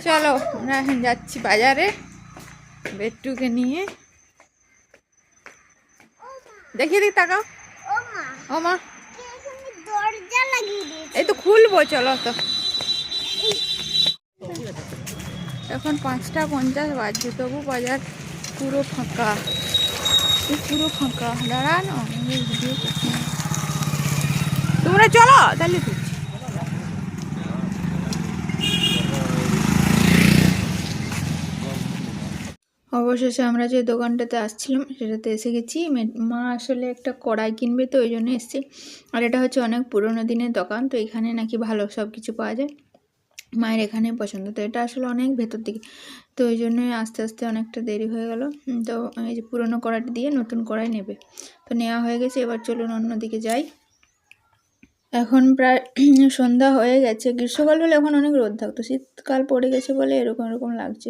চলো আমরা এখন যাচ্ছি বাজারে বেট্টুকে নিয়ে। দেখিয়ে দিক তাকাও। ও মা এই তো খুলবো, চলো তো। এখন 5:50 বাজছে, তবু বাজার পুরো ফাঁকা, পুরো ফাঁকা। দাঁড়ানো ভিডিও করছি, তোমরা চলো তাহলে। অবশেষে আমরা যে দোকানটাতে আসছিলাম সেটাতে এসে গেছি। মা আসলে একটা কড়াই কিনবে, তো ওই জন্য এসেছি। আর এটা হচ্ছে অনেক পুরোনো দিনের দোকান, তো এখানে নাকি ভালো সব কিছু পাওয়া যায়। মায়ের এখানে পছন্দ, তো এটা আসলে অনেক ভেতর দিকে, তো ওই জন্যই আস্তে আস্তে অনেকটা দেরি হয়ে গেল। তো এই যে পুরোনো কড়াইটি দিয়ে নতুন কড়াই নেবে, তো নেওয়া হয়ে গেছে। এবার চলুন অন্যদিকে যাই। এখন প্রায় সন্ধ্যা হয়ে গেছে। গ্রীষ্মকাল হলে এখন অনেক রোদ থাকতো, শীতকাল পড়ে গেছে বলে এরকম এরকম লাগছে।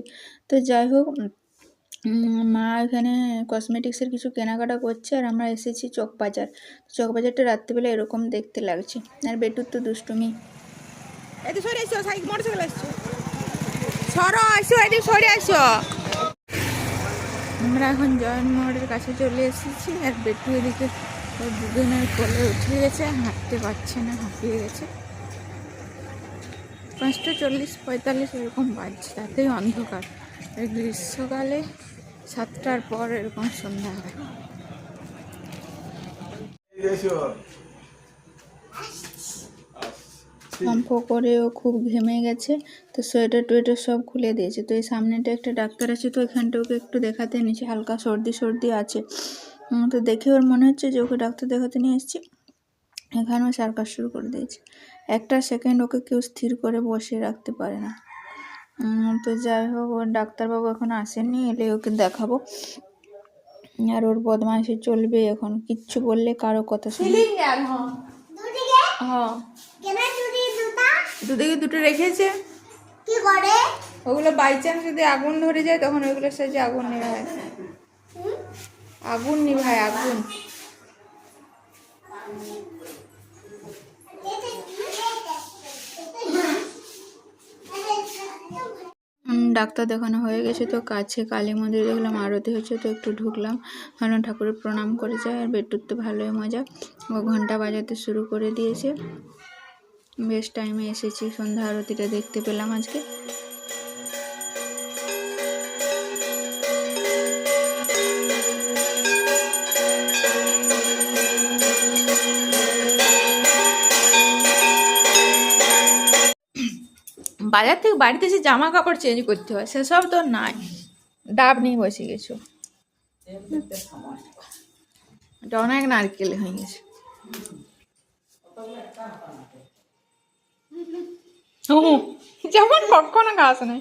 তো যাই হোক, মা এখানে কসমেটিক্সের কিছু কেনাকাটা করছে, আর আমরা এসেছি চকবাজার। চকবাজারটা রাত্রিবেলা এরকম দেখতে লাগছে। আর বেটুর তো দুষ্টুমি। এদিকে সরে আসো, সাইকেল মোটরসাইকেল আসছো, সরো আসো, এদিকে সরে আসো। আমরা এখন জয়ন মোড়ের কাছে চলে এসেছি, আর বেটু এদিকে ওর দুজনের কোলে উঠে গেছে, হাঁটতে পারছে না, হাঁপিয়ে গেছে। 5:40-45 এরকম বাজছে, তাতেই অন্ধকার। গ্রীষ্মকালে 7টার পর এরকম সন্ধ্যা হয়। কম্প করেও খুব ঘেমে গেছে, তো সোয়েটার টোয়েটার সব খুলে দিয়েছে। তো এই সামনেটা একটা ডাক্তার আছে, তো এখানটা ওকে একটু দেখাতে এনেছি, হালকা সর্দি আছে। তো দেখে ওর মনে হচ্ছে যে ওকে ডাক্তার দেখাতে নিয়ে এসেছি। এখানেও সার্কাস শুরু করে দিয়েছে। একটা সেকেন্ড ওকে কেউ স্থির করে বসিয়ে রাখতে পারে না। তো যাই হোক, ওর ডাক্তারবাবু এখন আসেননি, এলে ওকে দেখাবো। আর ওর বদমাইশি চলবে এখন, কিচ্ছু বললে কারো কথা শুনবে। হ্যাঁ, দুদিকে দুটো রেখেছে। কি করে ওগুলো? বাই চান্স যদি আগুন ধরে যায় তখন ওইগুলোর সাথে আগুন নেভায়, আগুন নিভায়, আগুন। ডাক্তার দেখানো হয়ে গেছে, তো কাছে কালী মন্দির দেখলাম আরতি হচ্ছে, তো একটু ঢুকলাম, ভালো ঠাকুরের প্রণাম করে যায়। আর বেটুর তো ভালোই মজা, ও ঘন্টা বাজাতে শুরু করে দিয়েছে। বেশ টাইমে এসেছি, সন্ধ্যা আরতিটা দেখতে পেলাম আজকে। বাজার থেকে বাড়িতে এসে জামা কাপড় চেঞ্জ করতে হয়, সেসব তো নাই। ডাব নিয়ে বসে গেছো, এটা অনেক নারকেল হয়ে গেছে। যেমন কখনো গাছ নেই।